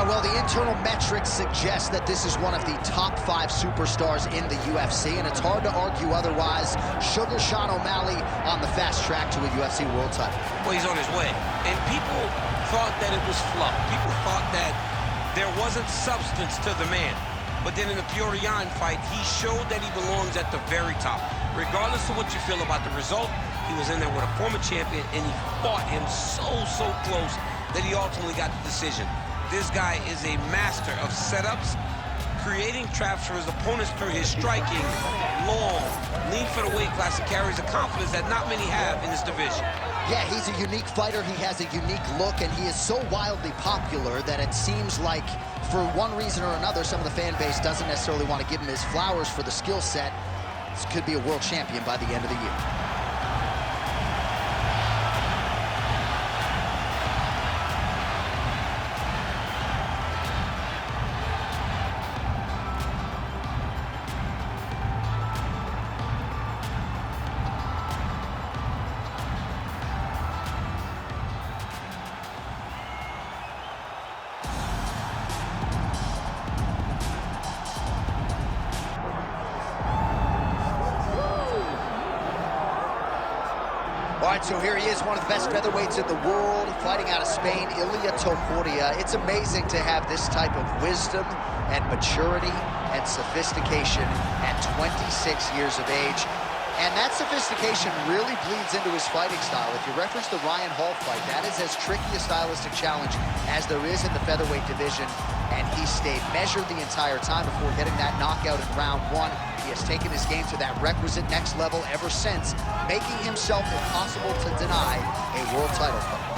Well, the internal metrics suggest that this is one of the top 5 superstars in the UFC, and it's hard to argue otherwise. Sugar Sean O'Malley on the fast track to a UFC world title. Well, he's on his way. And people thought that it was fluff. People thought that there wasn't substance to the man. But then in the Topuria fight, he showed that he belongs at the very top. Regardless of what you feel about the result, he was in there with a former champion, and he fought him so close that he ultimately got the decision. This guy is a master of setups, creating traps for his opponents through his striking, long, lean for the weight class, and carries a confidence that not many have in this division. Yeah, he's a unique fighter. He has a unique look, and he is so wildly popular that it seems like, for one reason or another, some of the fan base doesn't necessarily want to give him his flowers for the skill set. This could be a world champion by the end of the year. All right, so here he is, one of the best featherweights in the world, fighting out of Spain, Ilia Topuria. It's amazing to have this type of wisdom and maturity and sophistication at 26 years of age. And that sophistication really bleeds into his fighting style. If you reference the Ryan Hall fight, that is as tricky a stylistic challenge as there is in the featherweight division. And he stayed measured the entire time before getting that knockout in round 1. He has taken his game to that requisite next level ever since, making himself impossible to deny a world title fight.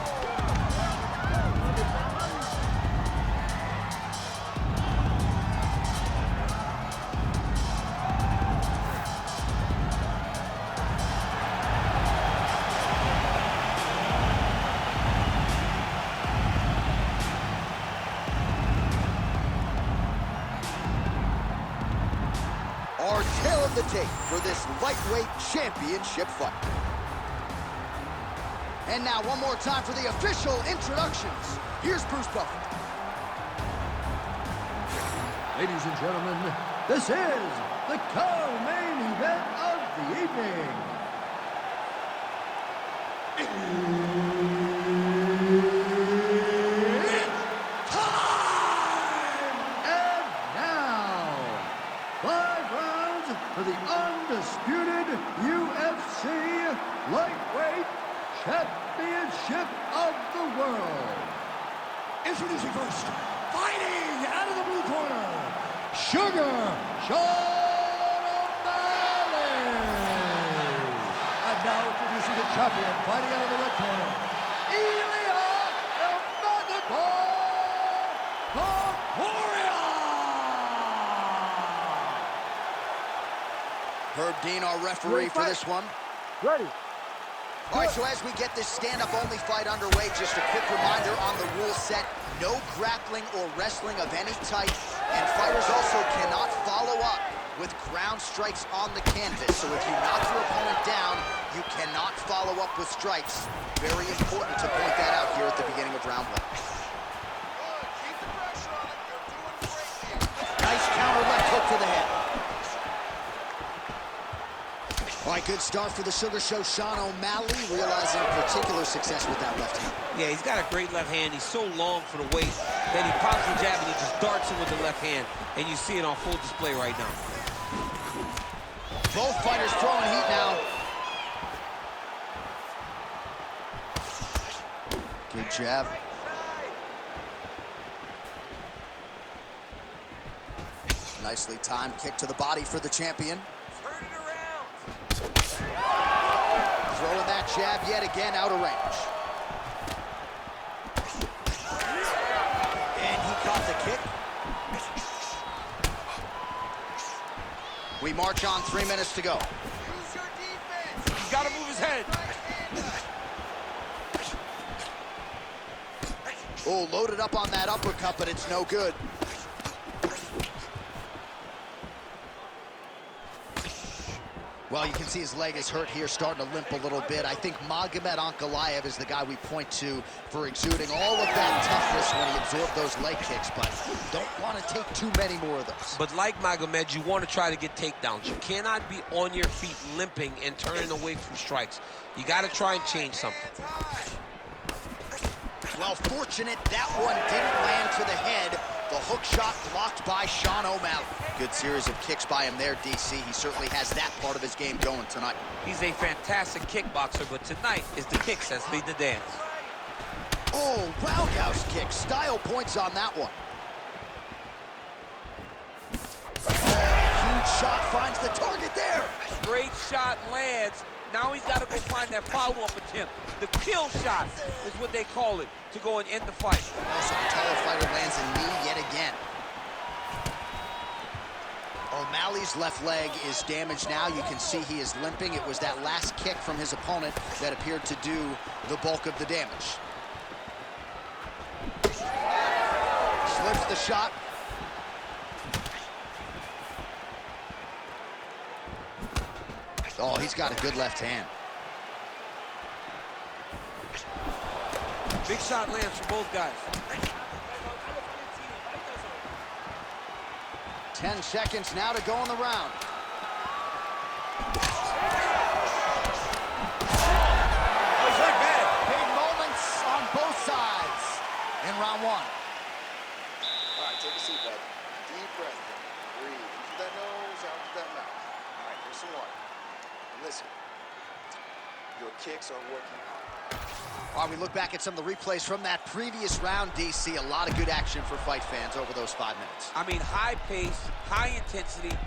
Our tale of the tape for this lightweight championship fight. And now one more time for the official introductions. Here's Bruce Buffer. Ladies and gentlemen, this is the co-main event of the evening. For the undisputed UFC Lightweight Championship of the World. Introducing first, fighting out of the blue corner, Sugar Sean O'Malley. And now introducing the champion, fighting out of the red corner, Ilia Topuria. Herb Dean, our referee for this one. Ready. All right, so as we get this stand-up-only fight underway, just a quick reminder on the rule set: no grappling or wrestling of any type, and fighters also cannot follow up with ground strikes on the canvas. So if you knock your opponent down, you cannot follow up with strikes. Very important to point that out here at the beginning of round 1. Nice counter left hook to the head. All right, good start for the Sugar Show. Sean O'Malley realizing particular success with that left hand. Yeah, he's got a great left hand. He's so long for the weight that he pops the jab and he just darts in with the left hand. And you see it on full display right now. Both fighters throwing heat now. Good jab. Nicely timed kick to the body for the champion. Throwing that jab yet again out of range. And he caught the kick. We march on, 3 minutes to go. Use your defense. He's got to move his head. Oh, loaded up on that uppercut, but it's no good. Well, you can see his leg is hurt here, starting to limp a little bit. I think Magomed Ankalaev is the guy we point to for exuding all of that toughness when he absorbed those leg kicks, but don't want to take too many more of those. But like Magomed, you want to try to get takedowns. You cannot be on your feet limping and turning away from strikes. You got to try and change something. Well, fortunate that one didn't land to the head. The hook shot blocked by Sean O'Malley. Good series of kicks by him there, DC. He certainly has that part of his game going tonight. He's a fantastic kickboxer, but tonight is the kicks that lead the dance. Oh, roundhouse kick. Style points on that one. Huge shot finds the target there. Great shot lands. Now he's got to go find that follow-up attempt. The kill shot is what they call it, to go and end the fight. Also, the taller fighter lands a knee yet again. O'Malley's left leg is damaged now. You can see he is limping. It was that last kick from his opponent that appeared to do the bulk of the damage. Slips the shot. Oh, he's got a good left hand. Big shot lands for both guys. 10 seconds now to go in the round. Big moments on both sides in round one. All right, take a seat, bud. Deep breath. Breathe. In through that nose, out through that mouth. All right, here's some water. And listen, your kicks are working hard. All right, we look back at some of the replays from that previous round, DC. A lot of good action for fight fans over those 5 minutes. I mean, high pace, high intensity,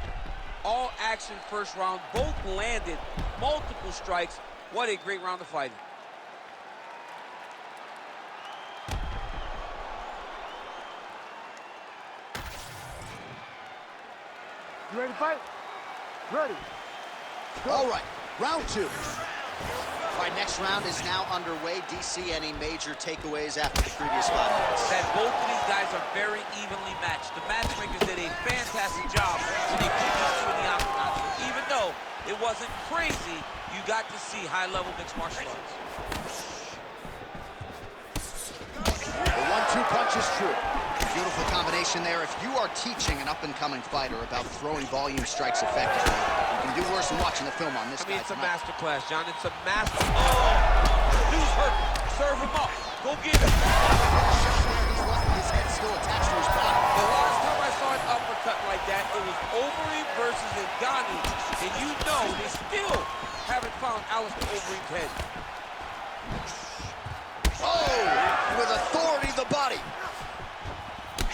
all action first round. Both landed multiple strikes. What a great round of fighting. You ready to fight? Ready. All right, round two. All right, next round is now underway. DC, any major takeaways after the previous 5 minutes? That both of these guys are very evenly matched. The matchmakers did a fantastic job when they put these two in the octagon. So even though it wasn't crazy, you got to see high-level mixed martial arts. The 1-2 punch is true. Beautiful combination there. If you are teaching an up-and-coming fighter about throwing volume strikes effectively, you can do worse than watching the film on this guy. It's a master class, John. It's a master. Oh, dude's hurt. Serve him up. Go get him. He's lucky his head's still attached to his body. The last time I saw an uppercut like that, it was Overeem versus Ngannou, and you know they still haven't found Alistair Overeem's head. Oh, with authority the body.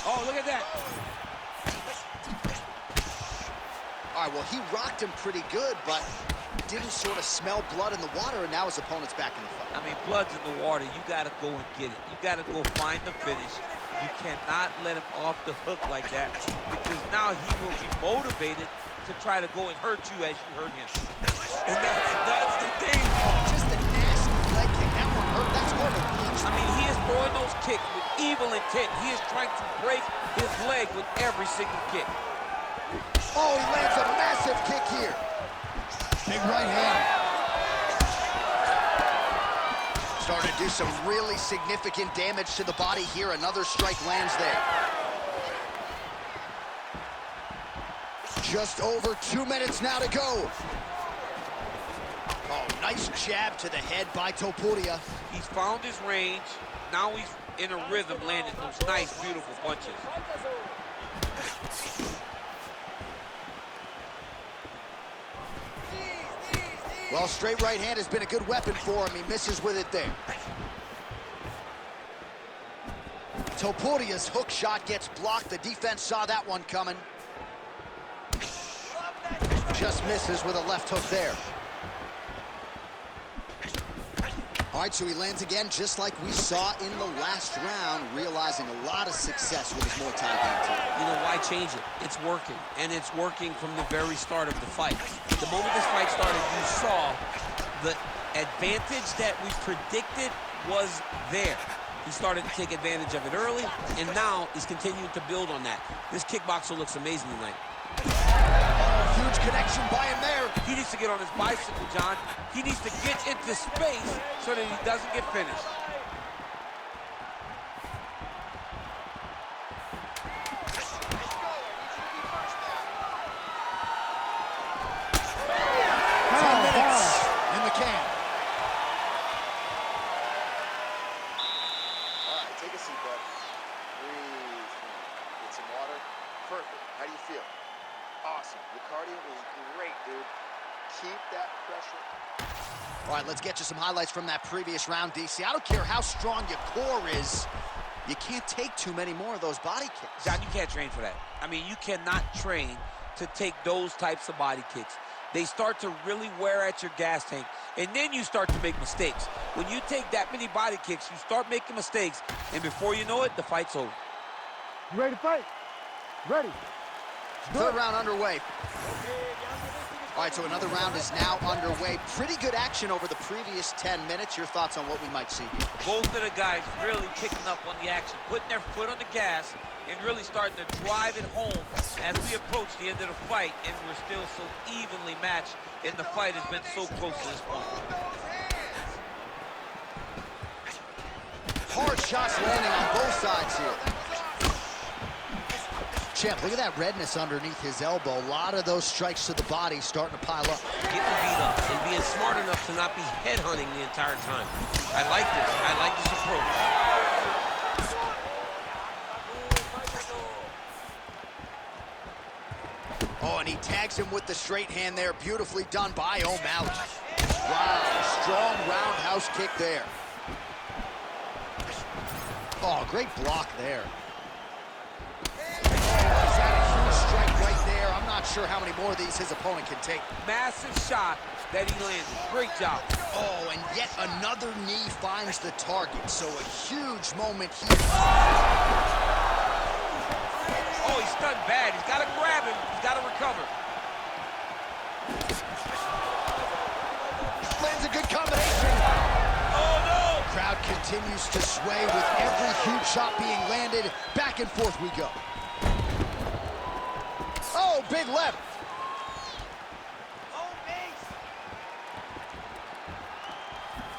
Oh, look at that. All right, well, he rocked him pretty good, but didn't sort of smell blood in the water, and now his opponent's back in the fight. I mean, blood's in the water. You got to go and get it. You got to go find the finish. You cannot let him off the hook like that, because now he will be motivated to try to go and hurt you as you hurt him. And that's the thing. Just a nasty leg kick. That one hurt. That's going to reach. I mean, he is throwing those kicks with evil intent. He is trying to break his leg with every single kick. Oh, he lands a massive kick here. Big right hand. Starting to do some really significant damage to the body here. Another strike lands there. Just over 2 minutes now to go. Oh, nice jab to the head by Topuria. He's found his range. Now he's in a rhythm, landing those nice, beautiful punches. Well, straight right hand has been a good weapon for him. He misses with it there. Topuria's hook shot gets blocked. The defense saw that one coming. Just misses with a left hook there. All right, so he lands again, just like we saw in the last round, realizing a lot of success with his Muay Thai game too. You know, why change it? It's working, and it's working from the very start of the fight. The moment this fight started, you saw the advantage that we predicted was there. He started to take advantage of it early, and now he's continuing to build on that. This kickboxer looks amazing tonight. Huge connection by him there. He needs to get on his bicycle, John. He needs to get into space so that he doesn't get finished. Perfect. How do you feel? Awesome. Your cardio was great, dude. Keep that pressure. All right, let's get you some highlights from that previous round, DC. I don't care how strong your core is. You can't take too many more of those body kicks. John, you can't train for that. I mean, you cannot train to take those types of body kicks. They start to really wear at your gas tank, and then you start to make mistakes. When you take that many body kicks, you start making mistakes, and before you know it, the fight's over. You ready to fight? Ready. Third round underway. All right, so another round is now underway. Pretty good action over the previous 10 minutes. Your thoughts on what we might see here? Both of the guys really picking up on the action, putting their foot on the gas, and really starting to drive it home as we approach the end of the fight, and we're still so evenly matched, and the fight has been so close to this point. Hard shots landing on both sides here. Champ, look at that redness underneath his elbow. A lot of those strikes to the body starting to pile up. Getting beat up and being smart enough to not be headhunting the entire time. I like this. I like this approach. Oh, and he tags him with the straight hand there. Beautifully done by O'Malley. Wow, strong roundhouse kick there. Oh, great block there. Not sure how many more of these his opponent can take. Massive shot that he landed. Great job. Oh, and yet another knee finds the target. So a huge moment here. Oh, he's stunned bad. He's got to grab him. He's got to recover. Lands a good combination. Oh, no. Crowd continues to sway with every huge shot being landed. Back and forth we go. Oh, big left.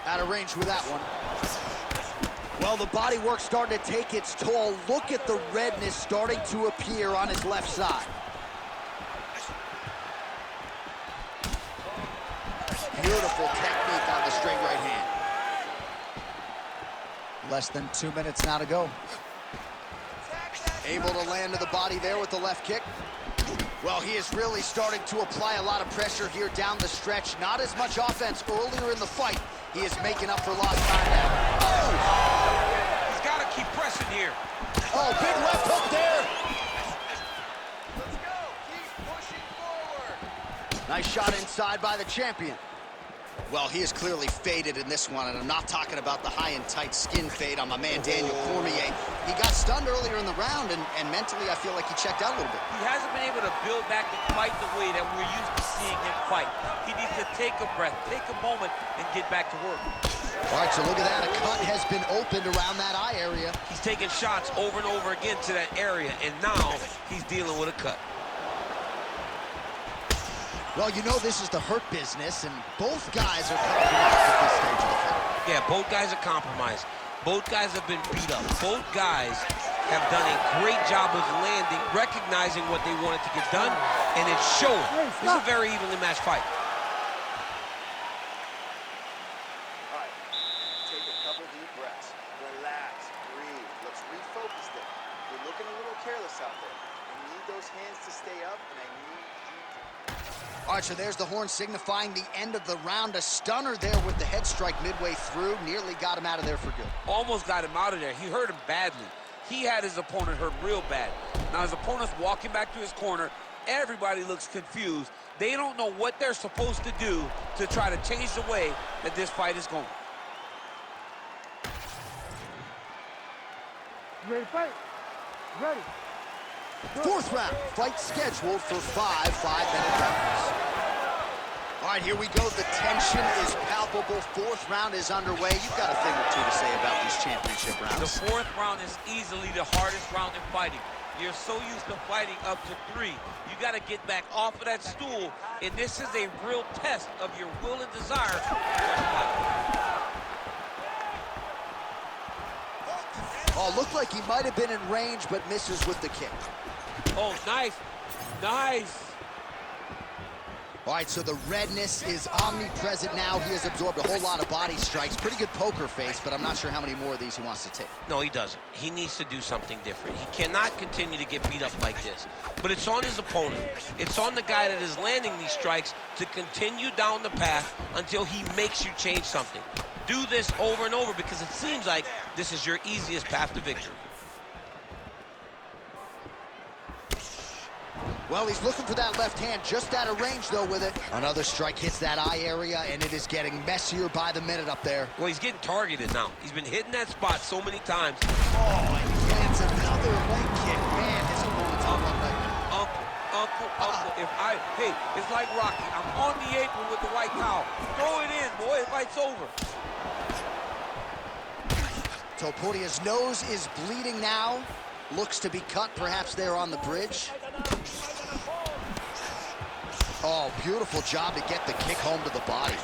Out of range with that one. Well, the body work starting to take its toll. Look at the redness starting to appear on his left side. Beautiful technique on the straight right hand. Less than 2 minutes now to go. Able to land to the body there with the left kick. Well, he is really starting to apply a lot of pressure here down the stretch. Not as much offense earlier in the fight. He is making up for lost time now. Oh! He's got to keep pressing here. Oh, big left hook there. Let's go. Keep pushing forward. Nice shot inside by the champion. Well, he is clearly faded in this one, and I'm not talking about the high and tight skin fade on my man Daniel Cormier. He got stunned earlier in the round, and mentally I feel like he checked out a little bit. He hasn't been able to build back and fight the way that we're used to seeing him fight. He needs to take a breath, take a moment, and get back to work. All right, so look at that. A cut has been opened around that eye area. He's taking shots over and over again to that area, and now he's dealing with a cut. Well, you know this is the hurt business, and both guys are compromised at this stage of the fight. Yeah, both guys are compromised. Both guys have been beat up. Both guys have done a great job of landing, recognizing what they wanted to get done, and it's showing. This is a very evenly matched fight. All right, take a couple deep breaths. Relax, breathe. Let's refocus them. You're looking a little careless out there. I need those hands to stay up, and I need you to... All right, so there's the horn signifying the end of the round. A stunner there with the head strike midway through. Nearly got him out of there for good. Almost got him out of there. He hurt him badly. He had his opponent hurt real bad. Now his opponent's walking back to his corner. Everybody looks confused. They don't know what they're supposed to do to try to change the way that this fight is going. You ready to fight? Ready. Fourth round, fight scheduled for 5 5-minute rounds. All right, here we go. The tension is palpable. Fourth round is underway. You've got a thing or two to say about these championship rounds. The fourth round is easily the hardest round in fighting. You're so used to fighting up to 3. You got to get back off of that stool, and this is a real test of your will and desire. Oh, looked like he might have been in range, but misses with the kick. Oh, nice. Nice. All right, so the redness is omnipresent now. He has absorbed a whole lot of body strikes. Pretty good poker face, but I'm not sure how many more of these he wants to take. No, he doesn't. He needs to do something different. He cannot continue to get beat up like this. But it's on his opponent. It's on the guy that is landing these strikes to continue down the path until he makes you change something. Do this over and over because it seems like this is your easiest path to victory. Well, he's looking for that left hand, just out of range, though, with it. Another strike hits that eye area, and it is getting messier by the minute up there. Well, he's getting targeted now. He's been hitting that spot so many times. Oh, and he lands another leg kick. Man, his opponent's on one leg. Uncle, hey, it's like Rocky. I'm on the apron with the white towel. Throw it in, boy, the fight's over. Topuria's nose is bleeding now. Looks to be cut, perhaps there on the bridge. Oh, beautiful job to get the kick home to the body.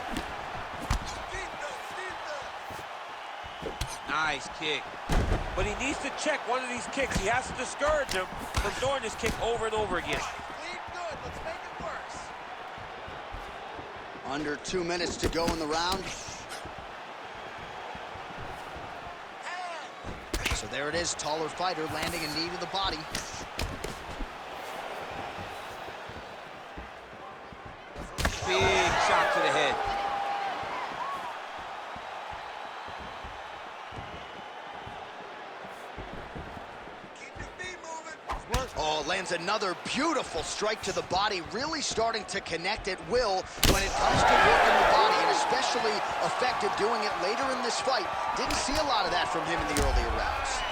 Nice kick. But he needs to check one of these kicks. He has to discourage him from throwing this kick over and over again. Let's make it worse. Under 2 minutes to go in the round. So there it is, taller fighter landing a knee to the body. Big shot to the head. Oh, lands another beautiful strike to the body, really starting to connect at will when it comes to working the body, and especially effective doing it later in this fight. Didn't see a lot of that from him in the earlier rounds.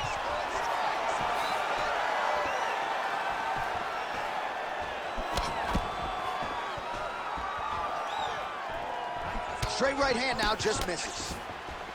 Straight right hand now, just misses.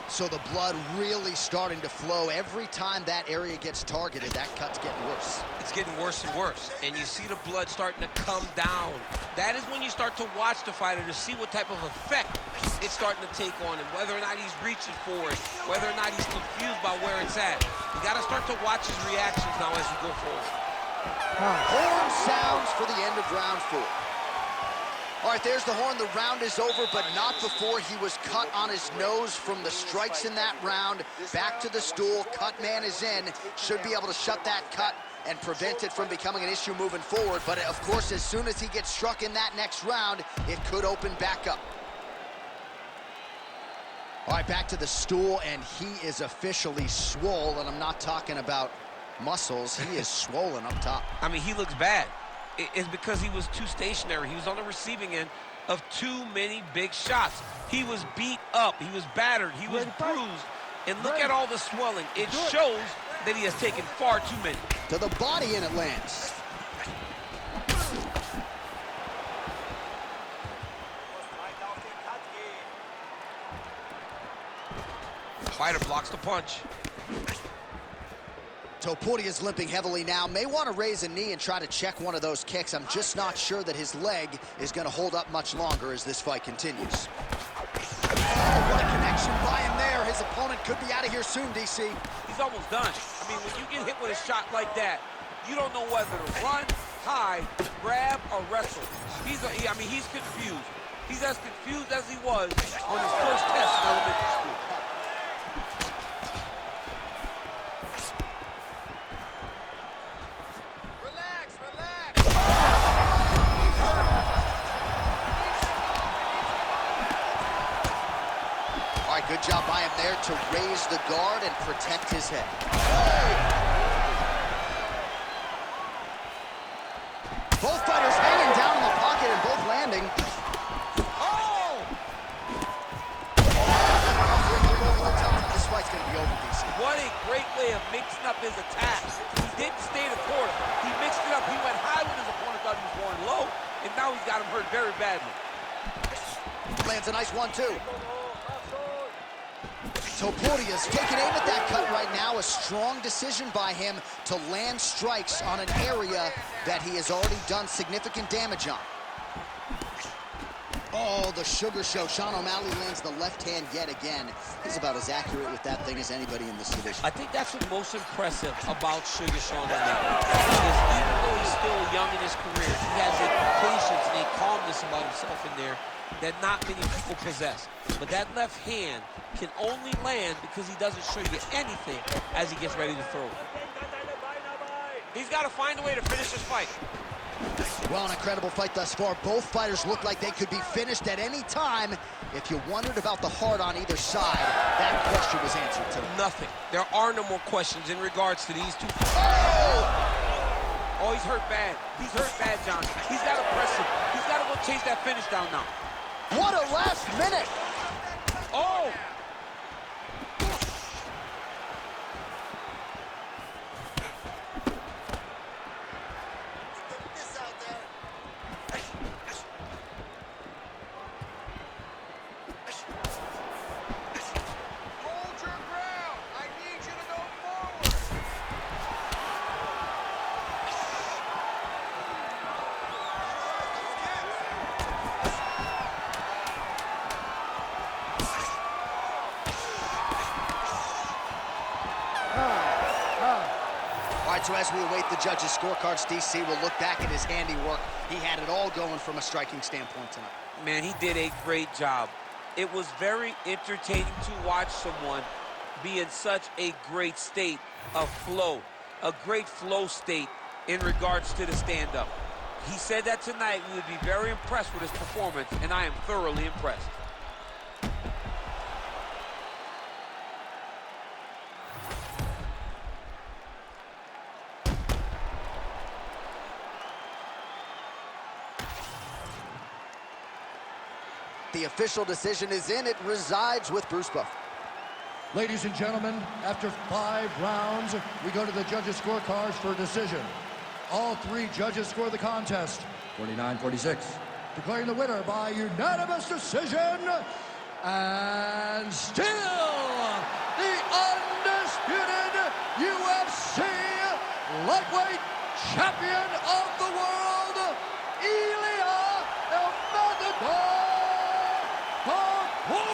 So the blood really starting to flow. Every time that area gets targeted, that cut's getting worse. It's getting worse and worse, and you see the blood starting to come down. That is when you start to watch the fighter to see what type of effect it's starting to take on him, whether or not he's reaching for it, whether or not he's confused by where it's at. You got to start to watch his reactions now as you go forward. Horn sounds for the end of round 4. All right, there's the horn. The round is over, but not before he was cut on his nose from the strikes in that round. Back to the stool. Cut man is in. Should be able to shut that cut and prevent it from becoming an issue moving forward. But, of course, as soon as he gets struck in that next round, it could open back up. All right, back to the stool, and he is officially swole, and I'm not talking about muscles. He is swollen up top. I mean, he looks bad. It's because he was too stationary. He was on the receiving end of too many big shots. He was beat up. He was battered. He was bruised. And look at all the swelling. It shows that he has taken far too many. To the body, and it lands. Fighter blocks the punch. Topuria is limping heavily now. May want to raise a knee and try to check one of those kicks. I'm just not sure that his leg is going to hold up much longer as this fight continues. Oh, what a connection by him there. His opponent could be out of here soon, DC. He's almost done. I mean, when you get hit with a shot like that, you don't know whether to run, hide, grab, or wrestle. He's confused. He's as confused as he was on his first test in elementary school. All right, good job by him there to raise the guard and protect his head. Both fighters hanging down in the pocket and both landing. This fight's going to be over, DC. What a great way of mixing up his attacks. He didn't stay the course. He mixed it up. He went high when his opponent thought he was going low, and now he's got him hurt very badly. Lands a nice one, too. Topuria's taking aim at that cut right now. A strong decision by him to land strikes on an area that he has already done significant damage on. Oh, the sugar show. Sean O'Malley lands the left hand yet again. He's about as accurate with that thing as anybody in this division. I think that's what's most impressive about Sugar Sean O'Malley. Because even though he's still young in his career, he has a patience and a calmness about himself in there that not many people possess. But that left hand can only land because he doesn't show you anything as he gets ready to throw it. He's got to find a way to finish this fight. Well, an incredible fight thus far. Both fighters look like they could be finished at any time. If you wondered about the heart on either side, that question was answered today. Nothing. There are no more questions in regards to these two. Oh, he's hurt bad. He's hurt bad, John. He's got to press him. He's got to go chase that finish down now. What a last minute! Oh! So as we await the judges' scorecards, DC will look back at his handiwork. He had it all going from a striking standpoint tonight. Man, he did a great job. It was very entertaining to watch someone be in such a great state of flow, a great flow state in regards to the stand-up. He said that tonight we would be very impressed with his performance, and I am thoroughly impressed. The official decision is in. It resides with Bruce Buffer. Ladies and gentlemen, after 5 rounds, we go to the judges' scorecards for a decision. All 3 judges score the contest, 49-46. Declaring the winner by unanimous decision, and still the undisputed UFC lightweight champion of the world, Ilia.